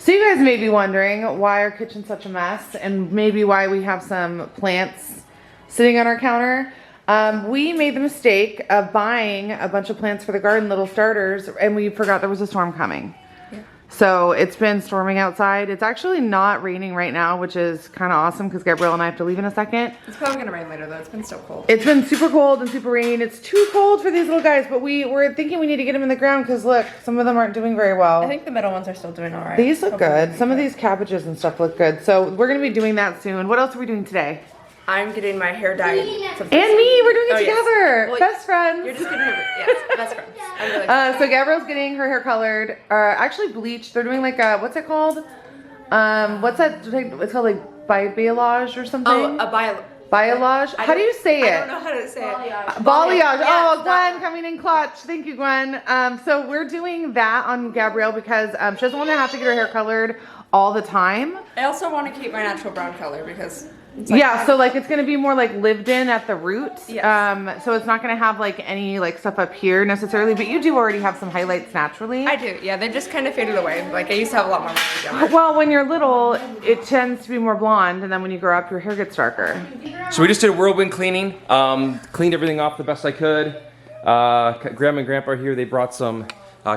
So you guys may be wondering why our kitchen's such a mess and maybe why we have some plants sitting on our counter. We made the mistake of buying a bunch of plants for the garden, little starters, and we forgot there was a storm coming. So it's been storming outside. It's actually not raining right now, which is kind of awesome because Gabrielle and I have to leave in a second. It's probably gonna rain later though. It's been so cold. It's been super cold and super rainy. It's too cold for these little guys, but we're thinking we need to get them in the ground because look, some of them aren't doing very well. I think the middle ones are still doing all right. These look good. Some of these cabbages and stuff look good. So we're gonna be doing that soon. What else are we doing today? I'm getting my hair dyed. And me, we're doing it together. Yes. Well, best friends. You're just getting her, yes, best friends. I'm really excited. So Gabrielle's getting her hair colored, actually bleached. They're doing like a, what's it called? What's that? It's called like balayage or something? Oh, a Balayage? How do you say it? I don't know how to say it. Balayage. Yes, Oh, Gwen coming in clutch. Thank you, Gwen. So we're doing that on Gabrielle because she doesn't want to have to get her hair colored all the time. I also want to keep my natural brown color because it's Like so like it's gonna be more like lived in at the roots. Yes. So it's not gonna have like any like stuff up here necessarily, but you do already have some highlights naturally. I do, yeah. They just kind of faded away. Like I used to have a lot more younger. Well, when you're little, it tends to be more blonde, and then when you grow up, your hair gets darker. So we just did a whirlwind cleaning. Cleaned everything off the best I could. Grandma and Grandpa are here. They brought some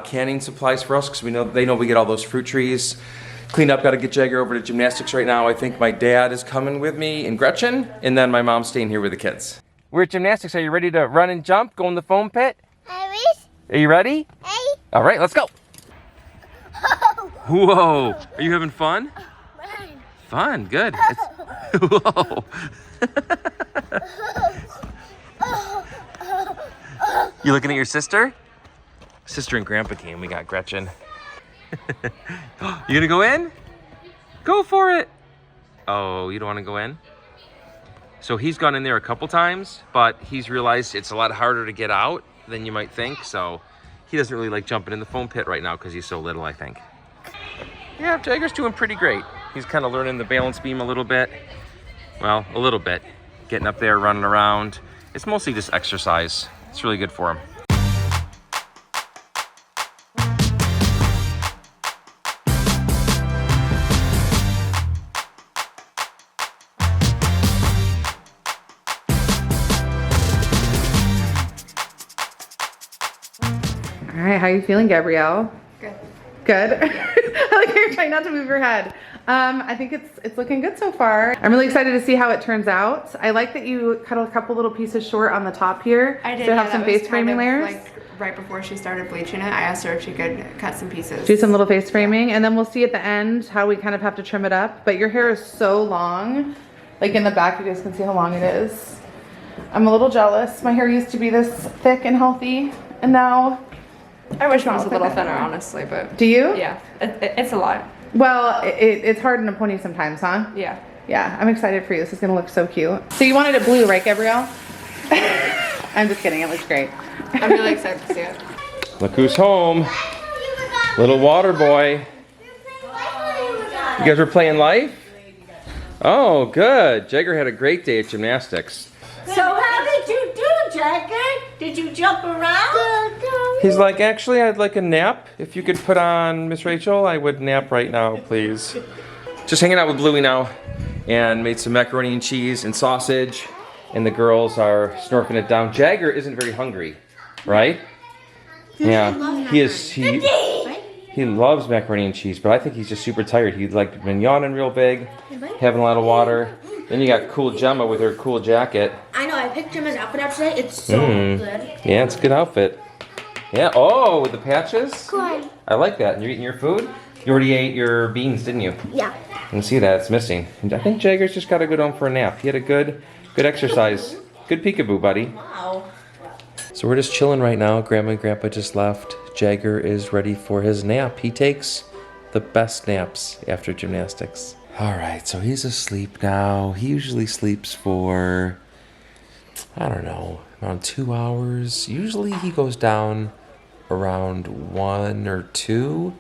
canning supplies for us because they know we get all those fruit trees. Cleaned up, got to get Jagger over to gymnastics right now. I think my dad is coming with me and Gretchen, and then my mom's staying here with the kids. We're at gymnastics. Are you ready to run and jump, go in the foam pit? Are you ready? Hey. All right, let's go. Whoa, are you having fun? Fun, good. Whoa. You looking at your sister? Sister and Grandpa came, we got Gretchen. You gonna go in? Go for it. Oh, you don't want to go in? So he's gone in there a couple times, but he's realized it's a lot harder to get out than you might think. So he doesn't really like jumping in the foam pit right now because he's so little, I think. Yeah, Jagger's doing pretty great. He's kind of learning the balance beam a little bit. Well, a little bit. Getting up there, running around. It's mostly just exercise. It's really good for him. All right, how are you feeling, Gabrielle? Good. Good? I like how you're trying not to move your head. I think it's looking good so far. I'm really excited to see how it turns out. I like that you cut a couple little pieces short on the top here. I did, to have some face framing layers. Like right before she started bleaching it, I asked her if she could cut some pieces. Do some little face framing, and then we'll see at the end how we kind of have to trim it up. But your hair is so long. Like in the back, you guys can see how long it is. I'm a little jealous. My hair used to be this thick and healthy, and now... I wish mine was a little thinner, honestly, but... Do you? Yeah, it's a lot. Well, it's hard in a pony sometimes, huh? Yeah. Yeah, I'm excited for you. This is gonna look so cute. So you wanted it blue, right, Gabrielle? I'm just kidding, it looks great. I'm really excited to see it. Look who's home. Little water boy. You guys were playing life? Oh, good. Jagger had a great day at gymnastics. So how did you do, Jagger? Did you jump around? He's like, actually, I'd like a nap. If you could put on Miss Rachel, I would nap right now, please. Just hanging out with Bluey now, and made some macaroni and cheese and sausage, and the girls are snarfing it down. Jagger isn't very hungry, right? Yeah, he is. He loves macaroni and cheese, but I think he's just super tired. He's like been yawning real big, having a lot of water. Then you got cool Gemma with her cool jacket. I know, I picked Gemma's outfit up today. It's so good. Yeah, it's a good outfit. Yeah, oh, with the patches? Cool. I like that. And you're eating your food? You already ate your beans, didn't you? Yeah. You can see that, it's missing. And I think Jagger's just got to go home for a nap. He had a good exercise. Good peekaboo, buddy. Wow. So we're just chilling right now. Grandma and Grandpa just left. Jagger is ready for his nap. He takes the best naps after gymnastics. All right, so he's asleep now. He usually sleeps for, I don't know, around 2 hours. Usually he goes down around 1 or 2.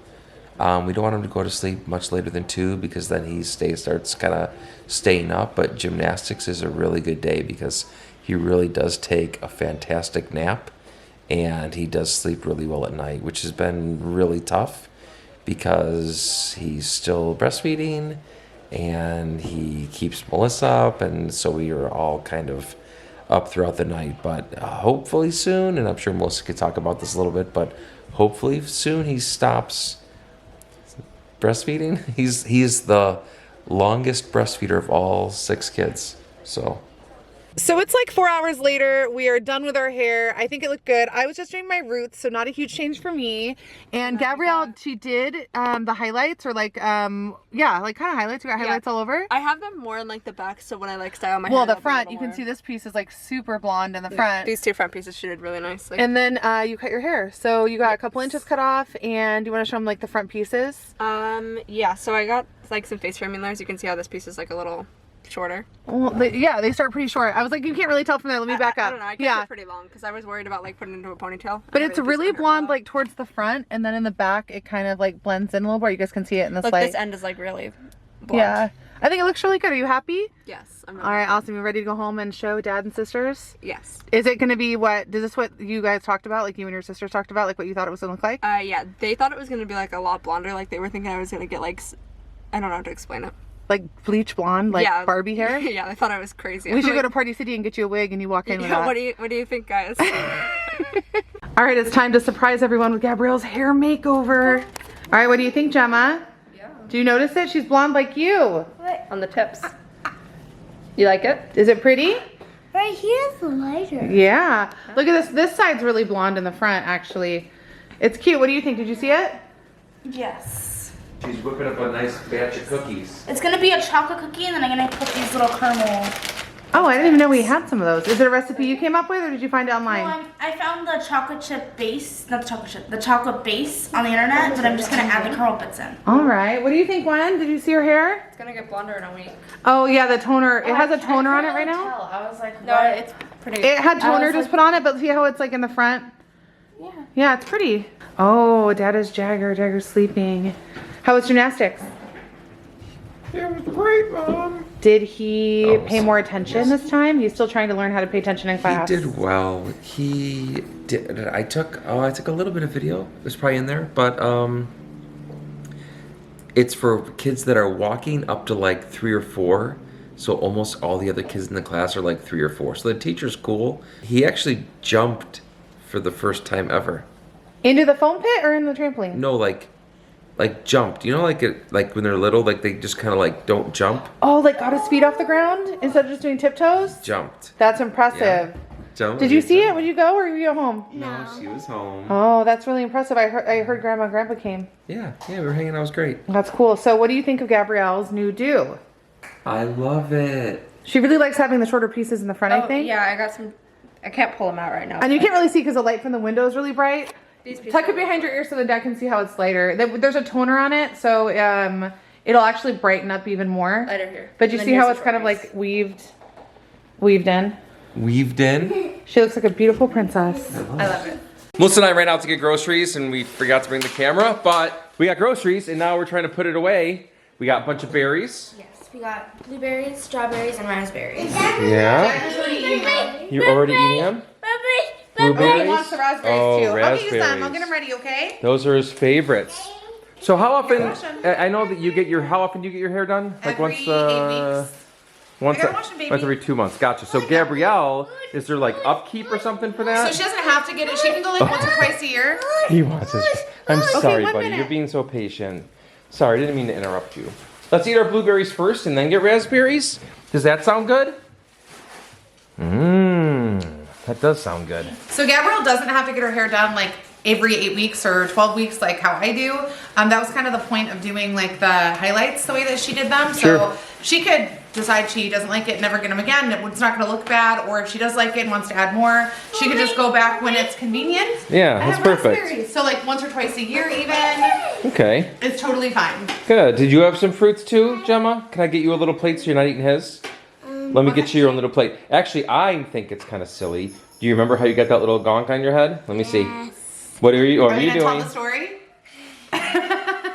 We don't want him to go to sleep much later than 2 because then he starts kind of staying up. But gymnastics is a really good day because he really does take a fantastic nap and he does sleep really well at night, which has been really tough because he's still breastfeeding and he keeps Melissa up, and so we are all kind of up throughout the night. But hopefully soon, and I'm sure Melissa could talk about this a little bit, but hopefully soon he stops breastfeeding. He's the longest breastfeeder of all 6 kids. So it's like 4 hours later. We are done with our hair. I think it looked good. I was just doing my roots, so not a huge change for me. And Gabrielle, she did the highlights, or like, yeah, like kind of highlights. We got highlights all over. I have them more in like the back, so when I like style my hair. Well, the front, you can see this piece is like super blonde in the front. These 2 front pieces she did really nicely. And then you cut your hair. So you got a couple inches cut off, and you want to show them like the front pieces? Yeah, so I got like some face framing layers. You can see how this piece is like a little shorter. Well, they start pretty short. I was like, you can't really tell from there. Let me back up. I don't know. I kept it pretty long because I was worried about like putting it into a ponytail. But it's really blonde like towards the front, and then in the back it kind of like blends in a little more. You guys can see it in this light. This end is like really blonde. Yeah. I think it looks really good. Are you happy? Yes. I'm really All right, awesome. You ready to go home and show dad and sisters? Yes. Is it going to be is this what you guys talked about? Like you and your sisters talked about? Like what you thought it was going to look like? Yeah. They thought it was going to be like a lot blonder. Like they were thinking I was going to get like, I don't know how to explain it. Like bleach blonde, like Barbie hair? Yeah, I thought I was crazy. We should go to Party City and get you a wig and you walk in with that. What do you think, guys? All right, it's time to surprise everyone with Gabrielle's hair makeover. All right, what do you think, Gemma? Yeah. Do you notice it? She's blonde like you. What? On the tips. You like it? Is it pretty? Right here's the lighter. Yeah. Look at this. This side's really blonde in the front, actually. It's cute. What do you think? Did you see it? Yes. She's whipping up a nice batch of cookies. It's gonna be a chocolate cookie, and then I'm gonna put these little caramel. Oh, I didn't even know we had some of those. Is it a recipe you came up with, or did you find it online? No, I found the chocolate chip base, not the chocolate chip, the chocolate base on the internet, but I'm just gonna add the caramel bits in. All right. What do you think, Gwen? Did you see her hair? It's gonna get blonder in a week. Oh, yeah, the toner. It has a toner on it right now? I was like, No, it's pretty. It had toner just put on it, but see how it's like in the front? Yeah. Yeah, it's pretty. Oh, Dad is Jagger. Jagger's sleeping. How was gymnastics? It was great, Mom. Did he pay more attention this time? He's still trying to learn how to pay attention in class. He did well. He did. I took a little bit of video. It was probably in there, but it's for kids that are walking up to like 3 or 4. So almost all the other kids in the class are like 3 or 4. So the teacher's cool. He actually jumped for the first time ever. Into the foam pit or in the trampoline? No, like jumped. You know, like when they're little, like they just kind of like don't jump. Oh, like got his feet off the ground instead of just doing tiptoes? Jumped. That's impressive. Yeah. Jumped. Did you see it when you go, or were you at home? No, she was home. Oh, that's really impressive. I heard Grandma and Grandpa came. Yeah, we were hanging out. It was great. That's cool. So what do you think of Gabrielle's new do? I love it. She really likes having the shorter pieces in the front, I think. Yeah, I got some. I can't pull them out right now. And you can't really see because the light from the window is really bright. These pieces Tuck it behind your ear so the dad can see how it's lighter. There's a toner on it, so it'll actually brighten up even more. Lighter here. But you see how it's kind of like weaved in? Weaved in. She looks like a beautiful princess. I love it. Melissa and I ran out to get groceries and we forgot to bring the camera, but we got groceries and now we're trying to put it away. We got a bunch of berries. Yes, we got blueberries, strawberries, and raspberries. Yeah. You're already eating them? Blueberries? He wants the raspberries Oh, too. I'll get you some. raspberries. I'll get them ready, okay? Those are his favorites. So how often, I know that you get how often do you get your hair done? Like Every 8 weeks. Once, I gotta wash them, baby. once every 2 months. Gotcha. So Gabrielle, is there like upkeep or something for So that? she doesn't have to get it. She can go like once or twice a year. He wants his. I'm sorry, 1 buddy. minute. You're being so patient. Sorry, I didn't mean to interrupt you. Let's eat our blueberries first and then get raspberries. Does that sound good? That does sound good. So Gabrielle doesn't have to get her hair done like every 8 weeks or 12 weeks like how I do. That was kind of the point of doing like the highlights the way that she did them. Sure. So she could decide she doesn't like it, never get them again. It's not gonna look bad. Or if she does like it and wants to add more, she could just go back when it's convenient. Yeah, and that's have perfect. raspberries. So like once or twice a year even. Okay. It's totally fine. Good. Did you have some fruits too, Gemma? Can I get you a little plate so you're not eating his? Let me get you your own little plate. Actually, I think it's kind of silly. Do you remember how you got that little gonk on your head? Let me see. What are you Are you doing? gonna tell the story?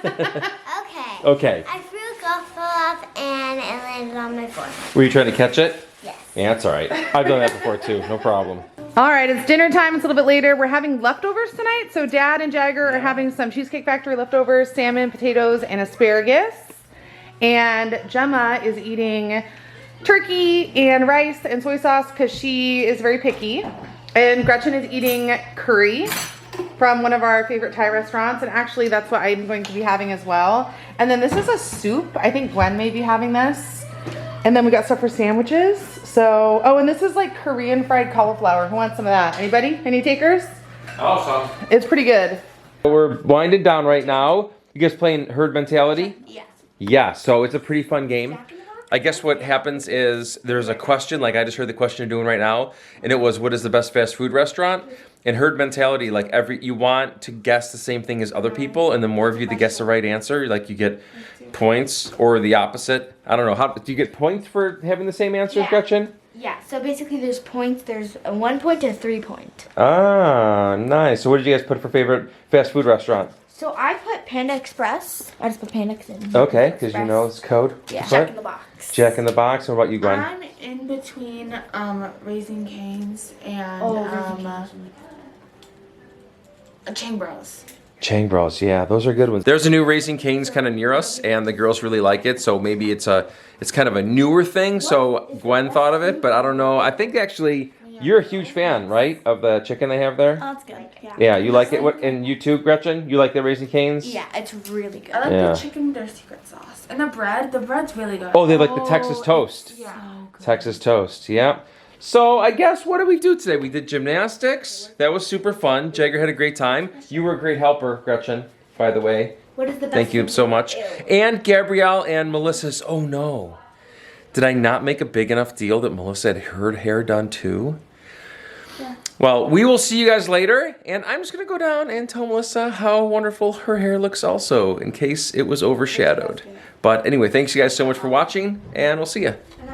Okay. Okay. I threw a golf ball up and it landed on my forehead. Were you trying to catch it? Yes. Yeah, that's all right. I've done that before too. No problem. All right, it's dinner time. It's a little bit later. We're having leftovers tonight. So Dad and Jagger are having some Cheesecake Factory leftovers, salmon, potatoes, and asparagus. And Gemma is eating turkey and rice and soy sauce because she is very picky. And Gretchen is eating curry from one of our favorite Thai restaurants. And actually, that's what I'm going to be having as well. And then this is a soup. I think Gwen may be having this. And then we got stuff for sandwiches. So, oh, and this is like Korean fried cauliflower. Who wants some of that? Anybody? Any takers? Awesome. It's pretty good. We're winding down right now. You guys playing Herd Mentality? Yeah. Yeah, so it's a pretty fun game. I guess what happens is there's a question, like I just heard the question you're doing right now, and it was, what is the best fast food restaurant? In Herd Mentality, like you want to guess the same thing as other people, and the more of you that guess the right answer, like you get points, or the opposite. I don't know, how do you get points for having the same answers, Gretchen? Yeah, so basically there's points. There's a 1 point and a 3 point. Ah, nice. So what did you guys put for favorite fast food restaurant? So I put Panda Express. I just put Panda in. Okay, because you know it's code. Yeah. Jack in the Box. Jack in the Box. What about you, Gwen? I'm in between Raising Cane's and Chang Bros. Chang Bros, yeah, those are good ones. There's a new Raising Cane's kind of near us, and the girls really like it, so maybe it's kind of a newer thing, so Gwen thought of it, but I don't know. I think actually you're a huge fan, right, of the chicken they have there? Oh, it's good. Yeah. Yeah, you like it? What? And you too, Gretchen? You like the Raising Cane's? Yeah, it's really good. I like Yeah. the chicken with their secret sauce. And the bread's really good. Oh, they like the Texas toast. Yeah. Texas toast, yeah. So I guess, what did we do today? We did gymnastics. That was super fun. Jagger had a great time. You were a great helper, Gretchen, by the way. What is the best? Thank you so much. And Gabrielle and Melissa's, oh no. Did I not make a big enough deal that Melissa had her hair done too? Yeah. Well, we will see you guys later. And I'm just going to go down and tell Melissa how wonderful her hair looks also, in case it was overshadowed. But anyway, thanks you guys so much for watching, and we'll see you.